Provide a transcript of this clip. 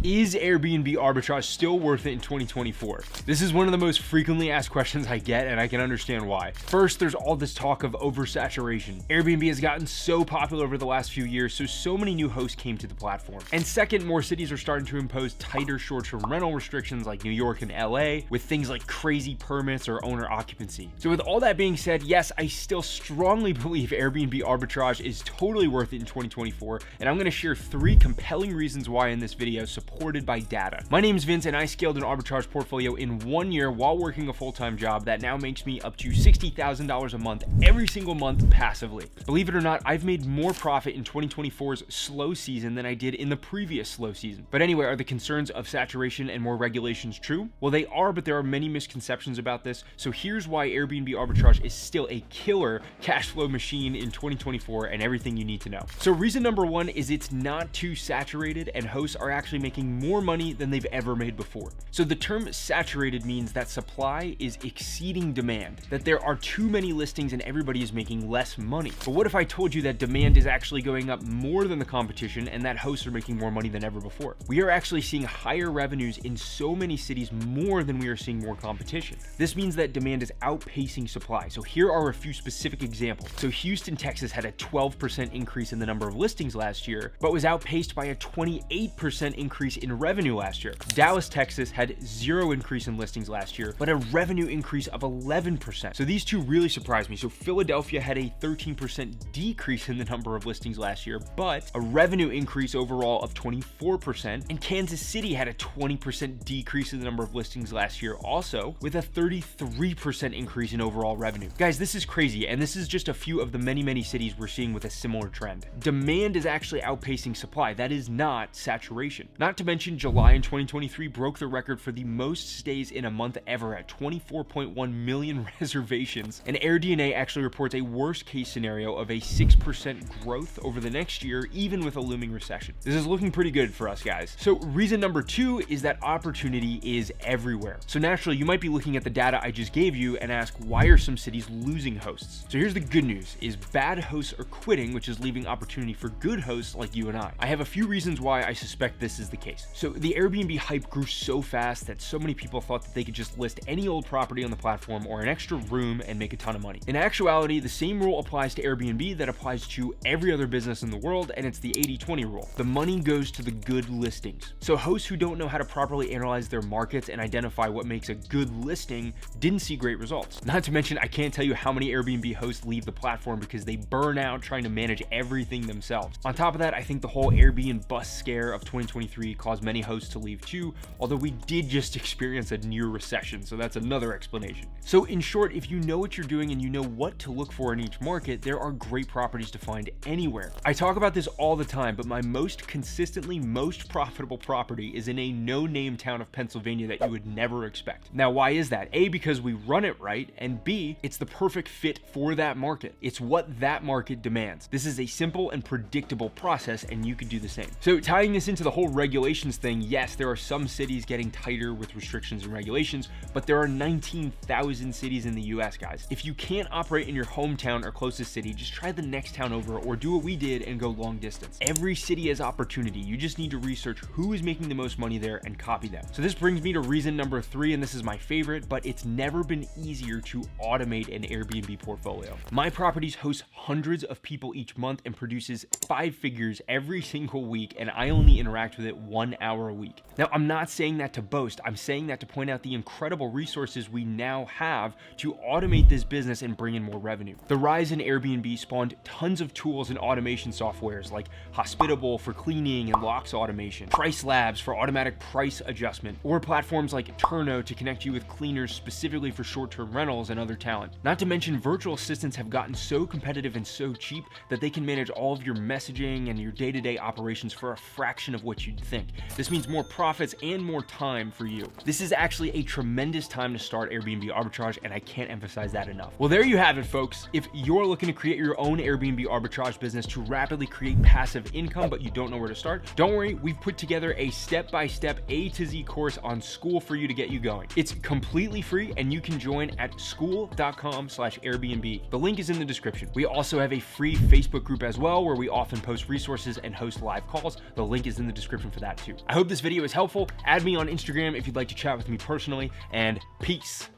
Is Airbnb arbitrage still worth it in 2024? This is one of the most frequently asked questions I get, and I can understand why. First, there's all this talk of oversaturation. Airbnb has gotten so popular over the last few years, so many new hosts came to the platform. And second, more cities are starting to impose tighter short-term rental restrictions like New York and LA, with things like crazy permits or owner occupancy. So with all that being said, yes, I still strongly believe Airbnb arbitrage is totally worth it in 2024, and I'm going to share 3 compelling reasons why in this video, supported by data. My name's Vince, and I scaled an arbitrage portfolio in 1 year while working a full-time job that now makes me up to $60,000 a month every single month passively. Believe it or not, I've made more profit in 2024's slow season than I did in the previous slow season. But anyway, are the concerns of saturation and more regulations true? Well, they are, but there are many misconceptions about this. So here's why Airbnb arbitrage is still a killer cash flow machine in 2024 and everything you need to know. So reason number 1 is it's not too saturated, and hosts are actually making more money than they've ever made before. So the term saturated means that supply is exceeding demand, that there are too many listings and everybody is making less money. But what if I told you that demand is actually going up more than the competition and that hosts are making more money than ever before? We are actually seeing higher revenues in so many cities more than we are seeing more competition. This means that demand is outpacing supply. So here are a few specific examples. So Houston, Texas had a 12% increase in the number of listings last year, but was outpaced by a 28% increase in revenue last year. Dallas, Texas had 0 increase in listings last year, but a revenue increase of 11%. So these two really surprised me. So Philadelphia had a 13% decrease in the number of listings last year, but a revenue increase overall of 24%. And Kansas City had a 20% decrease in the number of listings last year, also with a 33% increase in overall revenue. Guys, this is crazy, and this is just a few of the many cities we're seeing with a similar trend. Demand is actually outpacing supply. That is not saturation. Not to mention, July in 2023 broke the record for the most stays in a month ever at 24.1 million reservations. And AirDNA actually reports a worst case scenario of a 6% growth over the next year, even with a looming recession. This is looking pretty good for us, guys. So reason number 2 is that opportunity is everywhere. So naturally, you might be looking at the data I just gave you and ask, why are some cities losing hosts? So here's the good news, is bad hosts are quitting, which is leaving opportunity for good hosts like you and I. I have a few reasons why I suspect this is the case. So the Airbnb hype grew so fast that so many people thought that they could just list any old property on the platform or an extra room and make a ton of money. In actuality, the same rule applies to Airbnb that applies to every other business in the world, and it's the 80-20 rule. The money goes to the good listings. So hosts who don't know how to properly analyze their markets and identify what makes a good listing didn't see great results. Not to mention, I can't tell you how many Airbnb hosts leave the platform because they burn out trying to manage everything themselves. On top of that, I think the whole Airbnb bust scare of 2023 caused many hosts to leave too, although we did just experience a near recession, so that's another explanation. So in short, if you know what you're doing and you know what to look for in each market, there are great properties to find anywhere. I talk about this all the time, but my most consistently most profitable property is in a no-name town of Pennsylvania that you would never expect. Now, why is that? A, because we run it right, and B, it's the perfect fit for that market. It's what that market demands. This is a simple and predictable process, and you could do the same. So tying this into the whole regulations thing, yes, there are some cities getting tighter with restrictions and regulations, but there are 19,000 cities in the US, guys. If you can't operate in your hometown or closest city, just try the next town over or do what we did and go long distance. Every city has opportunity. You just need to research who is making the most money there and copy them. So this brings me to reason number 3, and this is my favorite, but it's never been easier to automate an Airbnb portfolio. My properties host hundreds of people each month and produces 5 figures every single week, and I only interact with it 1 hour a week. Now, I'm not saying that to boast. I'm saying that to point out the incredible resources we now have to automate this business and bring in more revenue. The rise in Airbnb spawned tons of tools and automation softwares like Hospitable for cleaning and locks automation, Price Labs for automatic price adjustment, or platforms like Turno to connect you with cleaners specifically for short-term rentals and other talent. Not to mention, virtual assistants have gotten so competitive and so cheap that they can manage all of your messaging and your day-to-day operations for a fraction of what you'd think. This means more profits and more time for you. This is actually a tremendous time to start Airbnb arbitrage, and I can't emphasize that enough. Well, there you have it, folks. If you're looking to create your own Airbnb arbitrage business to rapidly create passive income, but you don't know where to start, don't worry, we've put together a step-by-step A to Z course on School for you to get you going. It's completely free, and you can join at school.com/Airbnb. The link is in the description. We also have a free Facebook group as well, where we often post resources and host live calls. The link is in the description for that that too. I hope this video is helpful. Add me on Instagram if you'd like to chat with me personally, and peace.